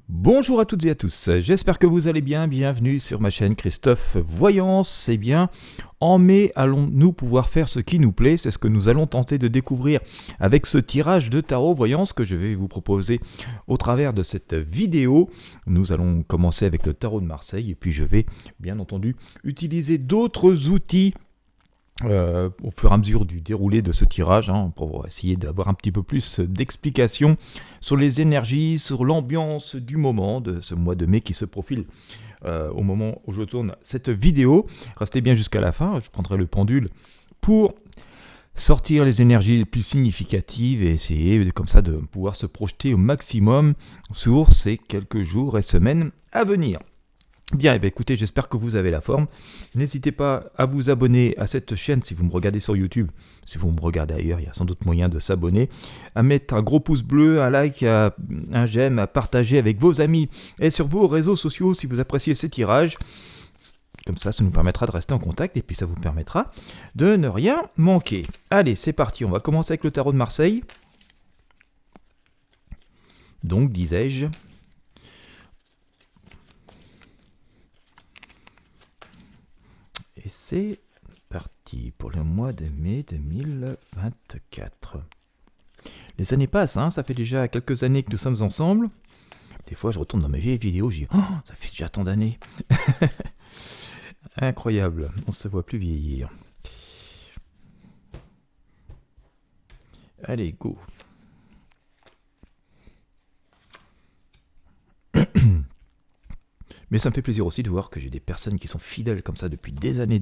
Bonjour à toutes et à tous, j'espère que vous allez bien, bienvenue sur ma chaîne Christophe Voyance. Eh bien, en mai, allons-nous pouvoir faire ce qui nous plaît? C'est ce que nous allons tenter de découvrir avec ce tirage de tarot voyance que je vais vous proposer au travers de cette vidéo. Nous allons commencer avec le tarot de Marseille et puis je vais bien entendu utiliser d'autres outils au fur et à mesure du déroulé de ce tirage, pour essayer d'avoir un petit peu plus d'explications sur les énergies, sur l'ambiance du moment de ce mois de mai qui se profile au moment où je tourne cette vidéo. Restez bien jusqu'à la fin, je prendrai le pendule pour sortir les énergies les plus significatives et essayer comme ça de pouvoir se projeter au maximum sur ces quelques jours et semaines à venir. Bien, écoutez, j'espère que vous avez la forme. N'hésitez pas à vous abonner à cette chaîne si vous me regardez sur YouTube. Si vous me regardez ailleurs, il y a sans doute moyen de s'abonner. À mettre un gros pouce bleu, un like, un j'aime, à partager avec vos amis et sur vos réseaux sociaux si vous appréciez ces tirages. Comme ça nous permettra de rester en contact et puis ça vous permettra de ne rien manquer. Allez, c'est parti, on va commencer avec le tarot de Marseille. Donc, disais-je... Et c'est parti pour le mois de mai 2024. Les années passent, ça fait déjà quelques années que nous sommes ensemble. Des fois, je retourne dans mes vieilles vidéos, je dis « Oh, ça fait déjà tant d'années !» Incroyable, on ne se voit plus vieillir. Allez, go. Mais ça me fait plaisir aussi de voir que j'ai des personnes qui sont fidèles comme ça depuis des années.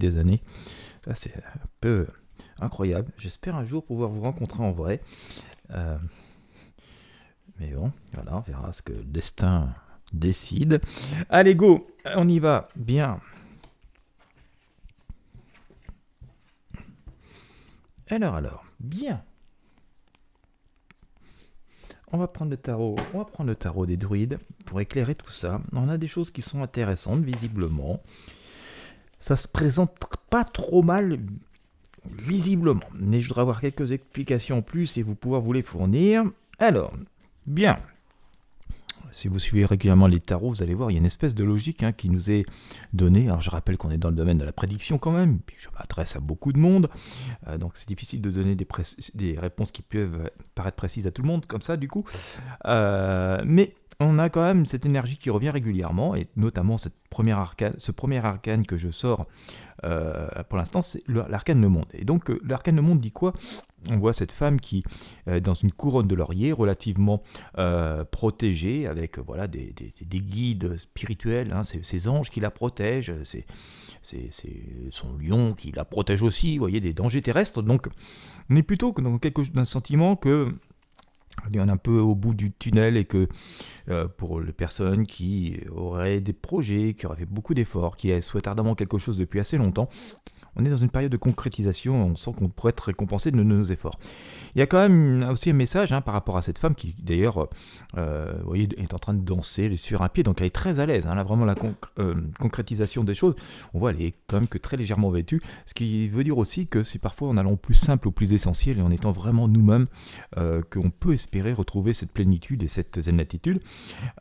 Ça, c'est un peu incroyable. J'espère un jour pouvoir vous rencontrer en vrai. Mais bon, voilà, on verra ce que le destin décide. Allez, go, on y va. Bien. Alors, bien. On va prendre le tarot des druides pour éclairer tout ça. On a des choses qui sont intéressantes, visiblement. Ça se présente pas trop mal, visiblement. Mais je voudrais avoir quelques explications en plus et vous pouvoir vous les fournir. Alors, bien. Si vous suivez régulièrement les tarots, vous allez voir, il y a une espèce de logique qui nous est donnée. Alors je rappelle qu'on est dans le domaine de la prédiction quand même, puis je m'adresse à beaucoup de monde, donc c'est difficile de donner des réponses qui peuvent paraître précises à tout le monde, comme ça du coup. Mais on a quand même cette énergie qui revient régulièrement, et notamment ce premier arcane que je sors pour l'instant, c'est l'arcane Le Monde. Et donc l'arcane Le Monde dit quoi ? On voit cette femme qui est dans une couronne de laurier, relativement protégée, avec des guides spirituels, ces anges qui la protègent, c'est son lion qui la protège aussi, vous voyez, des dangers terrestres. Donc on est plutôt dans d'un sentiment que il y en a un peu au bout du tunnel et que pour les personnes qui auraient des projets, qui auraient fait beaucoup d'efforts, qui souhaitent ardemment quelque chose depuis assez longtemps, on est dans une période de concrétisation, on sent qu'on pourrait être récompensé de nos efforts. Il y a quand même aussi un message par rapport à cette femme qui d'ailleurs vous voyez, est en train de danser sur un pied, donc elle est très à l'aise, là vraiment la concrétisation des choses, on voit elle est quand même que très légèrement vêtue, ce qui veut dire aussi que c'est parfois en allant au plus simple, au plus essentiel et en étant vraiment nous-mêmes qu'on peut espérer retrouver cette plénitude et cette zen attitude.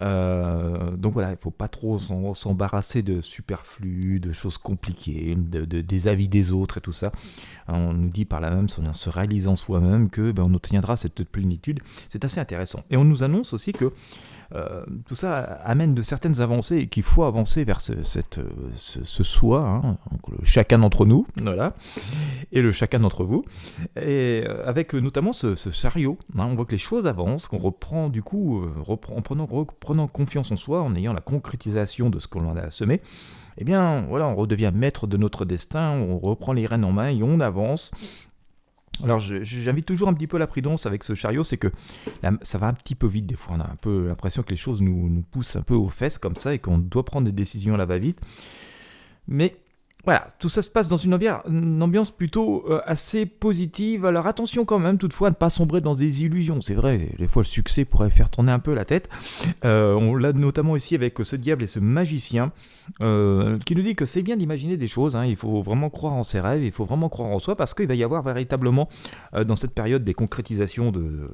Donc voilà, il ne faut pas trop s'embarrasser de superflu, de choses compliquées, des avis des autres et tout ça. On nous dit par là même, en se réalisant soi-même, que on obtiendra cette plénitude. C'est assez intéressant. Et on nous annonce aussi que tout ça amène de certaines avancées et qu'il faut avancer vers ce soi, donc le chacun d'entre nous, voilà, et le chacun d'entre vous, et avec notamment ce chariot. On voit que les choses avancent, qu'on reprend du coup, reprenant confiance en soi, en ayant la concrétisation de ce qu'on en a semé. Eh bien, voilà, on redevient maître de notre destin, on reprend les rênes en main et on avance. Alors j'invite toujours un petit peu la prudence avec ce chariot, c'est que ça va un petit peu vite des fois, on a un peu l'impression que les choses nous poussent un peu aux fesses comme ça et qu'on doit prendre des décisions à la va-vite. Mais Voilà, tout ça se passe dans une ambiance plutôt assez positive. Alors attention quand même, toutefois, à ne pas sombrer dans des illusions. C'est vrai, des fois le succès pourrait faire tourner un peu la tête. On l'a notamment ici avec ce diable et ce magicien qui nous dit que c'est bien d'imaginer des choses. Il faut vraiment croire en ses rêves, il faut vraiment croire en soi parce qu'il va y avoir véritablement dans cette période des concrétisations de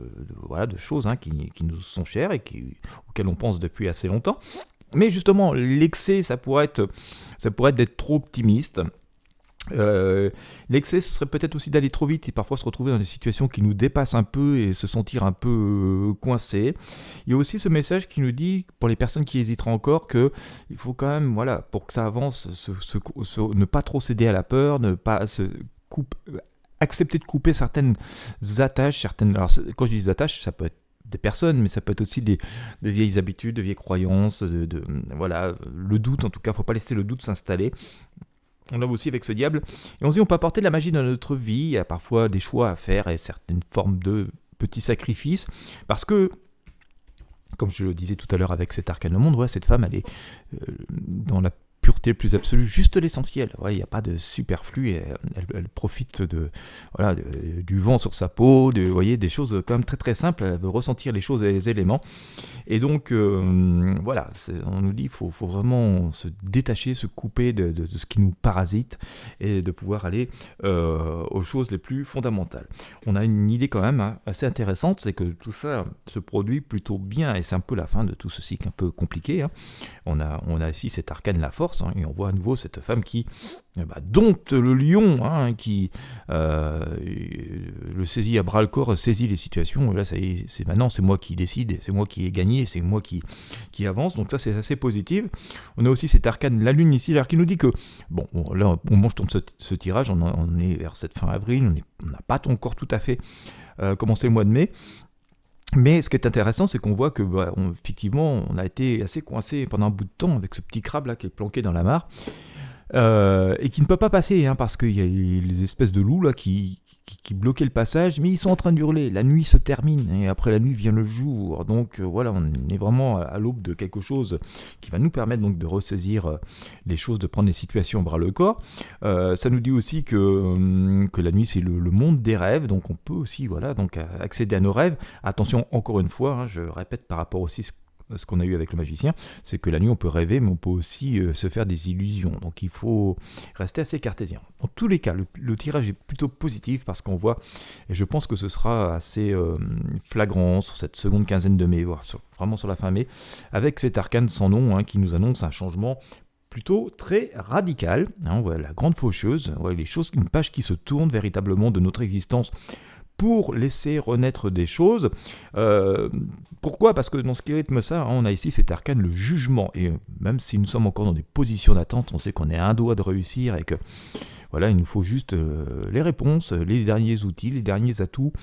choses qui nous sont chères et auxquelles on pense depuis assez longtemps. Mais justement, l'excès, ça pourrait être d'être trop optimiste. L'excès, ce serait peut-être aussi d'aller trop vite et parfois se retrouver dans des situations qui nous dépassent un peu et se sentir un peu coincé. Il y a aussi ce message qui nous dit, pour les personnes qui hésiteraient encore, que il faut quand même, voilà, pour que ça avance, ne pas trop céder à la peur, ne pas accepter de couper certaines attaches, alors quand je dis des attaches, ça peut être des personnes, mais ça peut être aussi de vieilles habitudes, de vieilles croyances, voilà, le doute, en tout cas, il ne faut pas laisser le doute s'installer. On l'a aussi avec ce diable. Et on se dit, on peut apporter de la magie dans notre vie, il y a parfois des choix à faire et certaines formes de petits sacrifices, parce que, comme je le disais tout à l'heure avec cet arcane au monde, ouais, cette femme, elle est dans la pureté plus absolue, juste l'essentiel. Il n'y a pas de superflu. Elle profite du vent sur sa peau, des choses quand même très très simples. Elle veut ressentir les choses et les éléments. Et donc, voilà, on nous dit qu'il faut vraiment se détacher, se couper de ce qui nous parasite et de pouvoir aller aux choses les plus fondamentales. On a une idée quand même assez intéressante, c'est que tout ça se produit plutôt bien et c'est un peu la fin de tout ceci qui est un peu compliqué. On a ici cet arcane, la force, et on voit à nouveau cette femme qui dompte le lion, qui le saisit à bras le corps, saisit les situations, et là maintenant c'est moi qui décide, c'est moi qui ai gagné, c'est moi qui avance, donc ça c'est assez positif. On a aussi cet arcane, la lune ici, alors qui nous dit que, là au moment où je tourne ce tirage, on est vers cette fin avril, on n'a pas encore tout à fait commencé le mois de mai. Mais ce qui est intéressant, c'est qu'on voit que, effectivement, on a été assez coincé pendant un bout de temps avec ce petit crabe là qui est planqué dans la mare et qui ne peut pas passer parce qu'il y a les espèces de loups là qui bloquaient le passage, mais ils sont en train de hurler. La nuit se termine et après la nuit vient le jour. Donc voilà, on est vraiment à l'aube de quelque chose qui va nous permettre donc de ressaisir les choses, de prendre les situations bras le corps. Ça nous dit aussi que la nuit c'est le monde des rêves, donc on peut aussi accéder à nos rêves. Attention, encore une fois, je répète par rapport aussi ce qu'on a eu avec le magicien, c'est que la nuit on peut rêver, mais on peut aussi se faire des illusions. Donc il faut rester assez cartésien. Dans tous les cas, le tirage est plutôt positif parce qu'on voit, et je pense que ce sera assez flagrant sur cette seconde quinzaine de mai, voire vraiment sur la fin mai, avec cet arcane sans nom qui nous annonce un changement plutôt très radical. On voit la grande faucheuse, on voit une page qui se tourne véritablement de notre existence pour laisser renaître des choses. Pourquoi ? Parce que dans ce qui rythme ça, on a ici cet arcane, le jugement. Et même si nous sommes encore dans des positions d'attente, on sait qu'on est à un doigt de réussir et que il nous faut juste les réponses, les derniers outils, les derniers atouts,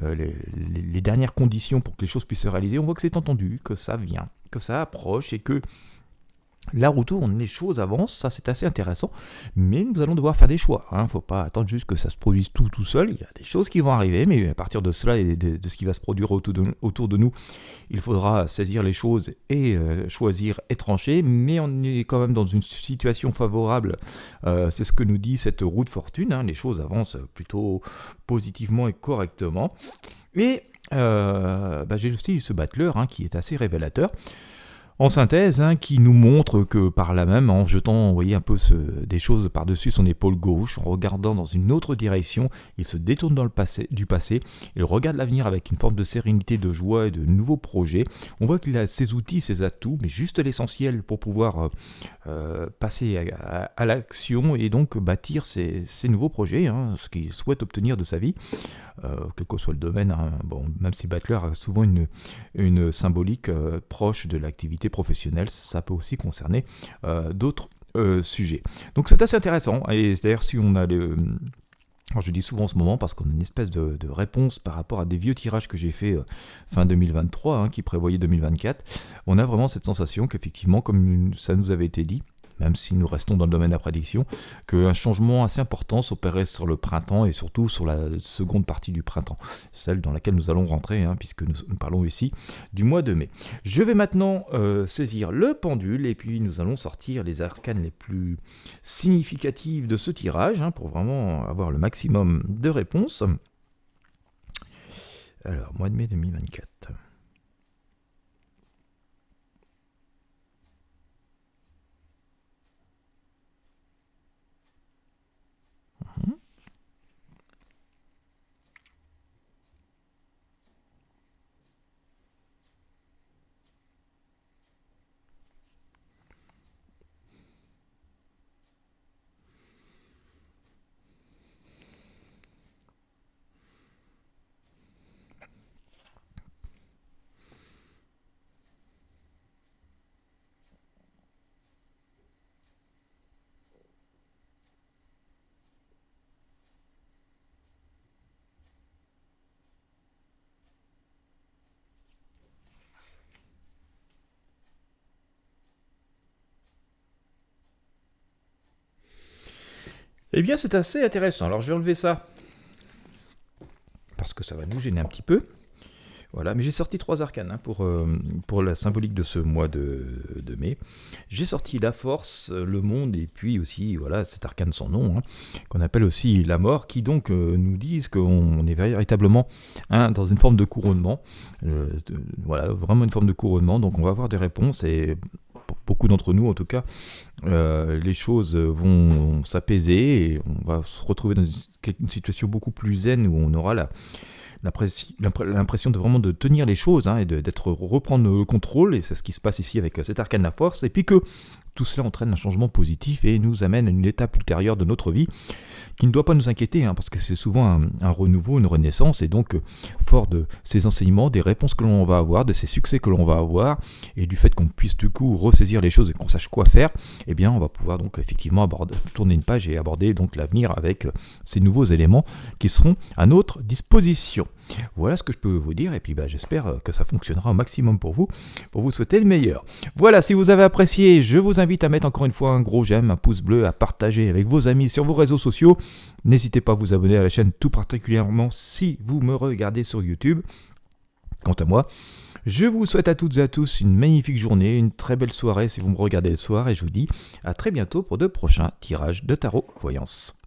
les dernières conditions pour que les choses puissent se réaliser. On voit que c'est entendu, que ça vient, que ça approche et que là où les choses avancent, ça c'est assez intéressant, mais nous allons devoir faire des choix. Il ne faut pas attendre juste que ça se produise tout seul, il y a des choses qui vont arriver, mais à partir de cela et de ce qui va se produire autour de nous, il faudra saisir les choses et choisir et trancher, mais on est quand même dans une situation favorable, c'est ce que nous dit cette roue de fortune, les choses avancent plutôt positivement et correctement, et j'ai aussi ce battleur qui est assez révélateur. En synthèse, qui nous montre que par là même, en jetant un peu des choses par-dessus son épaule gauche, en regardant dans une autre direction, il se détourne du passé, il regarde l'avenir avec une forme de sérénité, de joie et de nouveaux projets. On voit qu'il a ses outils, ses atouts, mais juste l'essentiel pour pouvoir passer à l'action et donc bâtir ses nouveaux projets, ce qu'il souhaite obtenir de sa vie. Quel que soit le domaine, même si Butler a souvent une symbolique proche de l'activité professionnelle, ça peut aussi concerner d'autres sujets. Donc c'est assez intéressant, et d'ailleurs si on a alors je dis souvent en ce moment parce qu'on a une espèce de réponse par rapport à des vieux tirages que j'ai fait fin 2023, qui prévoyaient 2024, on a vraiment cette sensation qu'effectivement, comme ça nous avait été dit, même si nous restons dans le domaine de la prédiction, qu'un changement assez important s'opérait sur le printemps et surtout sur la seconde partie du printemps, celle dans laquelle nous allons rentrer, puisque nous parlons ici du mois de mai. Je vais maintenant saisir le pendule et puis nous allons sortir les arcanes les plus significatives de ce tirage, pour vraiment avoir le maximum de réponses. Alors, mois de mai 2024. Eh bien, c'est assez intéressant. Alors, je vais enlever ça parce que ça va nous gêner un petit peu. Voilà, mais j'ai sorti 3 arcanes pour la symbolique de ce mois de mai. J'ai sorti la force, le monde et puis aussi voilà cet arcane sans nom, qu'on appelle aussi la mort, qui donc nous disent qu'on est véritablement dans une forme de couronnement. Voilà, vraiment une forme de couronnement. Donc on va avoir des réponses et pour beaucoup d'entre nous en tout cas, les choses vont s'apaiser et on va se retrouver dans une situation beaucoup plus zen où on aura l'impression de vraiment de tenir les choses et d'être reprendre le contrôle, et c'est ce qui se passe ici avec cet arcane la force, et puis que tout cela entraîne un changement positif et nous amène à une étape ultérieure de notre vie qui ne doit pas nous inquiéter, parce que c'est souvent un renouveau, une renaissance, et donc fort de ces enseignements, des réponses que l'on va avoir, de ces succès que l'on va avoir, et du fait qu'on puisse du coup ressaisir les choses et qu'on sache quoi faire, eh bien on va pouvoir donc effectivement tourner une page et aborder donc l'avenir avec ces nouveaux éléments qui seront à notre disposition. Voilà ce que je peux vous dire, et puis j'espère que ça fonctionnera au maximum pour vous souhaiter le meilleur. Voilà, si vous avez apprécié, je vous invite à mettre encore une fois un gros j'aime, un pouce bleu, à partager avec vos amis sur vos réseaux sociaux. N'hésitez pas à vous abonner à la chaîne, tout particulièrement si vous me regardez sur YouTube. Quant à moi, je vous souhaite à toutes et à tous une magnifique journée, une très belle soirée si vous me regardez le soir, et je vous dis à très bientôt pour de prochains tirages de tarot voyance.